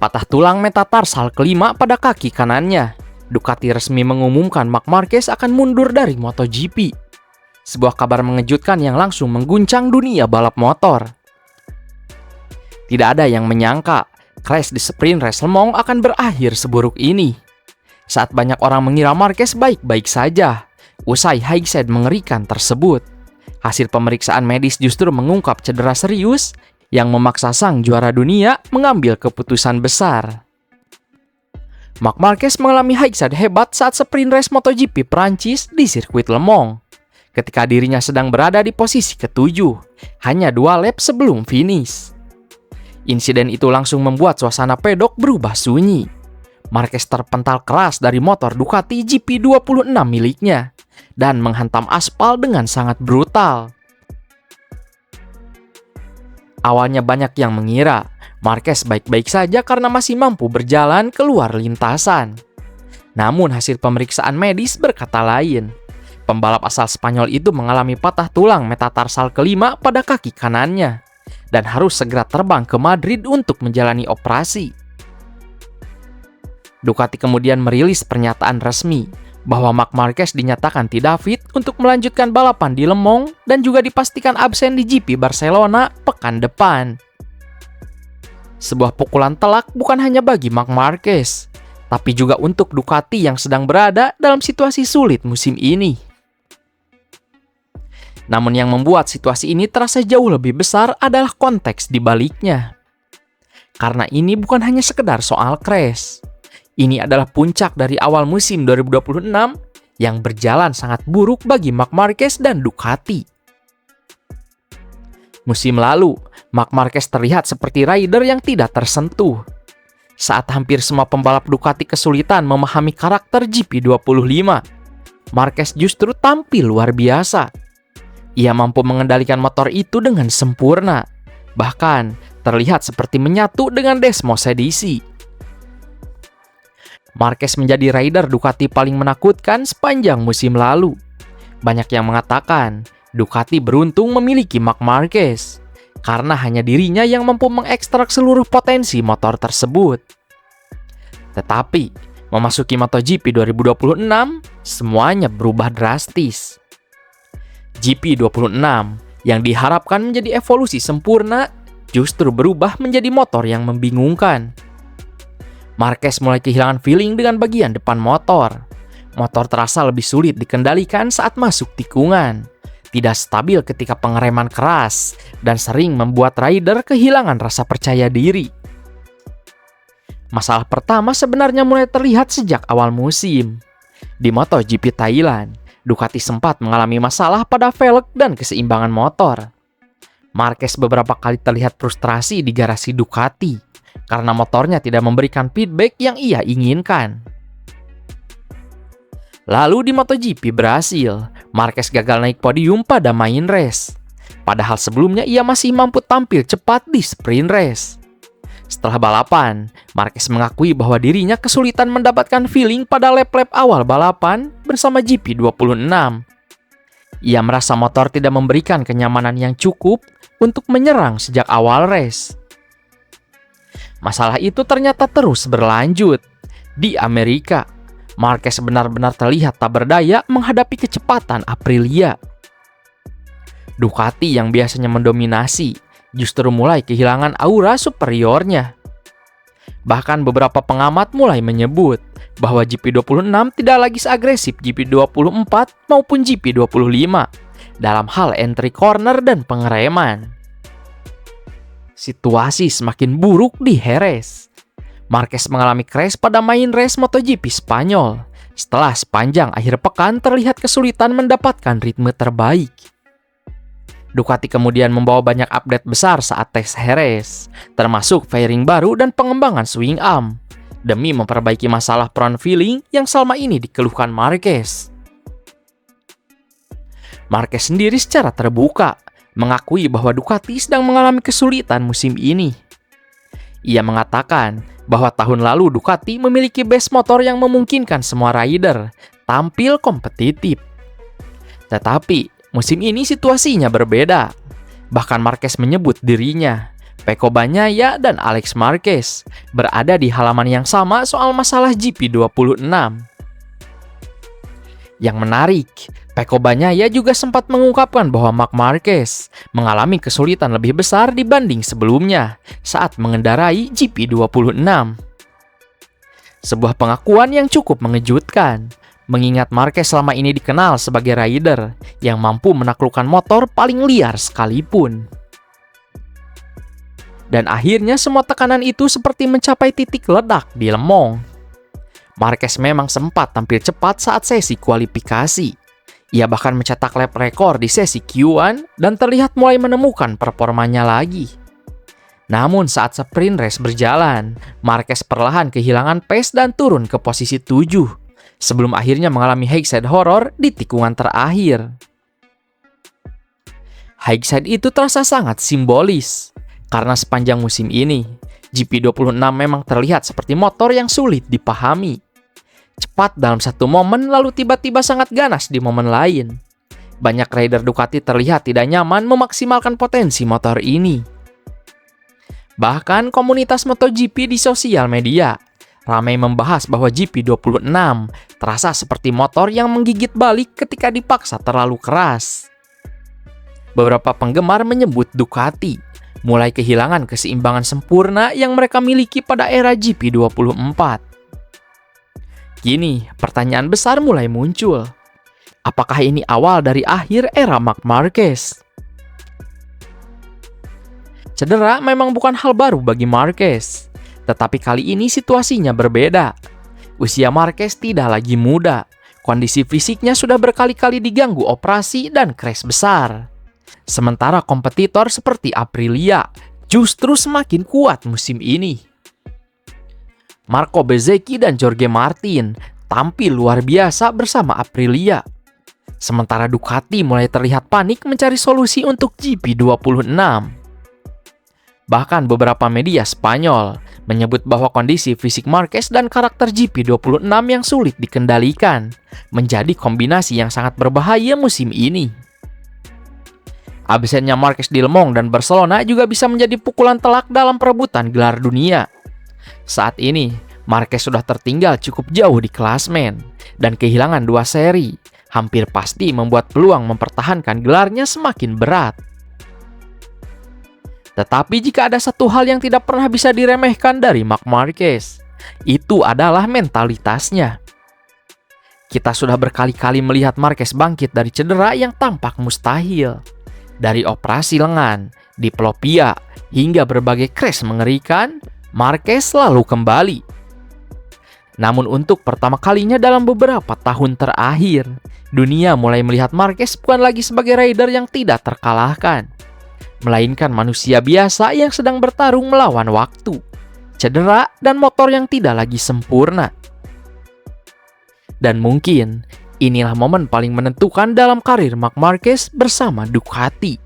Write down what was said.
Patah tulang metatarsal kelima pada kaki kanannya. Ducati resmi mengumumkan Marc Marquez akan mundur dari MotoGP. Sebuah kabar mengejutkan yang langsung mengguncang dunia balap motor. Tidak ada yang menyangka crash di sprint race Le Mans akan berakhir seburuk ini. Saat banyak orang mengira Marquez baik-baik saja, usai Highside mengerikan tersebut. Hasil pemeriksaan medis justru mengungkap cedera serius yang memaksa sang juara dunia mengambil keputusan besar. Marc Marquez mengalami Highside hebat saat sprint race MotoGP Prancis di sirkuit Le Mans. Ketika dirinya sedang berada di posisi ke-7, hanya 2 lap sebelum finish. Insiden itu langsung membuat suasana pedok berubah sunyi. Marquez terpental keras dari motor Ducati GP26 miliknya dan menghantam aspal dengan sangat brutal. Awalnya banyak yang mengira Marquez baik-baik saja karena masih mampu berjalan keluar lintasan. Namun hasil pemeriksaan medis berkata lain. Pembalap asal Spanyol itu mengalami patah tulang metatarsal kelima pada kaki kanannya dan harus segera terbang ke Madrid untuk menjalani operasi. Ducati kemudian merilis pernyataan resmi bahwa Marc Marquez dinyatakan tidak fit untuk melanjutkan balapan di Le Mans dan juga dipastikan absen di GP Barcelona pekan depan. Sebuah pukulan telak bukan hanya bagi Marc Marquez, tapi juga untuk Ducati yang sedang berada dalam situasi sulit musim ini. Namun yang membuat situasi ini terasa jauh lebih besar adalah konteks di baliknya. Karena ini bukan hanya sekedar soal crash. Ini adalah puncak dari awal musim 2026 yang berjalan sangat buruk bagi Marc Marquez dan Ducati. Musim lalu, Marc Marquez terlihat seperti rider yang tidak tersentuh. Saat hampir semua pembalap Ducati kesulitan memahami karakter GP25, Marquez justru tampil luar biasa. Ia mampu mengendalikan motor itu dengan sempurna, bahkan terlihat seperti menyatu dengan Desmo Sedisi. Marquez menjadi rider Ducati paling menakutkan sepanjang musim lalu. Banyak yang mengatakan Ducati beruntung memiliki Marc Marquez, karena hanya dirinya yang mampu mengekstrak seluruh potensi motor tersebut. Tetapi, memasuki MotoGP 2026, semuanya berubah drastis. GP26 yang diharapkan menjadi evolusi sempurna justru berubah menjadi motor yang membingungkan. Marquez mulai kehilangan feeling dengan bagian depan motor. Motor terasa lebih sulit dikendalikan saat masuk tikungan, tidak stabil ketika pengereman keras, dan sering membuat rider kehilangan rasa percaya diri. Masalah pertama sebenarnya mulai terlihat sejak awal musim. Di MotoGP Thailand, Ducati sempat mengalami masalah pada velg dan keseimbangan motor. Marquez beberapa kali terlihat frustrasi di garasi Ducati karena motornya tidak memberikan feedback yang ia inginkan. Lalu di MotoGP Brasil, Marquez gagal naik podium pada main race. Padahal sebelumnya ia masih mampu tampil cepat di sprint race. Setelah balapan, Marquez mengakui bahwa dirinya kesulitan mendapatkan feeling pada lap-lap awal balapan bersama GP26. Ia merasa motor tidak memberikan kenyamanan yang cukup untuk menyerang sejak awal race. Masalah itu ternyata terus berlanjut. Di Amerika, Marquez benar-benar terlihat tak berdaya menghadapi kecepatan Aprilia. Ducati yang biasanya mendominasi justru mulai kehilangan aura superiornya. Bahkan beberapa pengamat mulai menyebut bahwa GP26 tidak lagi seagresif GP24 maupun GP25 dalam hal entry corner dan pengereman. Situasi semakin buruk di Jerez. Marquez mengalami crash pada main race MotoGP Spanyol setelah sepanjang akhir pekan terlihat kesulitan mendapatkan ritme terbaik. Ducati kemudian membawa banyak update besar saat tes Jerez, termasuk fairing baru dan pengembangan swing arm, demi memperbaiki masalah front feeling yang selama ini dikeluhkan Marquez. Marquez sendiri secara terbuka mengakui bahwa Ducati sedang mengalami kesulitan musim ini. Ia mengatakan bahwa tahun lalu Ducati memiliki base motor yang memungkinkan semua rider tampil kompetitif. Tetapi musim ini situasinya berbeda. Bahkan Marquez menyebut dirinya Pecco Bagnaia dan Alex Marquez berada di halaman yang sama soal masalah GP26. Yang menarik, Pecco Bagnaia juga sempat mengungkapkan bahwa Marc Marquez mengalami kesulitan lebih besar dibanding sebelumnya saat mengendarai GP26. Sebuah pengakuan yang cukup mengejutkan, mengingat Marquez selama ini dikenal sebagai rider yang mampu menaklukkan motor paling liar sekalipun. Dan akhirnya semua tekanan itu seperti mencapai titik ledak di Le Mans. Marquez memang sempat tampil cepat saat sesi kualifikasi. Ia bahkan mencetak lap rekor di sesi Q1 dan terlihat mulai menemukan performanya lagi. Namun saat sprint race berjalan, Marquez perlahan kehilangan pace dan turun ke posisi 7, sebelum akhirnya mengalami high side horror di tikungan terakhir. High side itu terasa sangat simbolis, karena sepanjang musim ini, GP26 memang terlihat seperti motor yang sulit dipahami. Cepat dalam satu momen lalu tiba-tiba sangat ganas di momen lain. Banyak rider Ducati terlihat tidak nyaman memaksimalkan potensi motor ini. Bahkan komunitas MotoGP di sosial media ramai membahas bahwa GP26 terasa seperti motor yang menggigit balik ketika dipaksa terlalu keras. Beberapa penggemar menyebut Ducati mulai kehilangan keseimbangan sempurna yang mereka miliki pada era GP24. Kini, pertanyaan besar mulai muncul. Apakah ini awal dari akhir era Marc Marquez? Cedera memang bukan hal baru bagi Marquez, tetapi kali ini situasinya berbeda. Usia Marquez tidak lagi muda, kondisi fisiknya sudah berkali-kali diganggu operasi dan crash besar. Sementara kompetitor seperti Aprilia justru semakin kuat musim ini. Marco Bezzecchi dan Jorge Martin tampil luar biasa bersama Aprilia. Sementara Ducati mulai terlihat panik mencari solusi untuk GP26. Bahkan beberapa media Spanyol menyebut bahwa kondisi fisik Marquez dan karakter GP26 yang sulit dikendalikan menjadi kombinasi yang sangat berbahaya musim ini. Absennya Marquez di Le Mans dan Barcelona juga bisa menjadi pukulan telak dalam perebutan gelar dunia. Saat ini, Marquez sudah tertinggal cukup jauh di klasmen, dan kehilangan 2 seri hampir pasti membuat peluang mempertahankan gelarnya semakin berat. Tetapi jika ada satu hal yang tidak pernah bisa diremehkan dari Marc Marquez, itu adalah mentalitasnya. Kita sudah berkali-kali melihat Marquez bangkit dari cedera yang tampak mustahil. Dari operasi lengan, diplopia, hingga berbagai crash mengerikan, Marquez selalu kembali. Namun untuk pertama kalinya dalam beberapa tahun terakhir, dunia mulai melihat Marquez bukan lagi sebagai rider yang tidak terkalahkan, melainkan manusia biasa yang sedang bertarung melawan waktu, cedera, dan motor yang tidak lagi sempurna. Dan mungkin inilah momen paling menentukan dalam karir Marc Marquez bersama Ducati.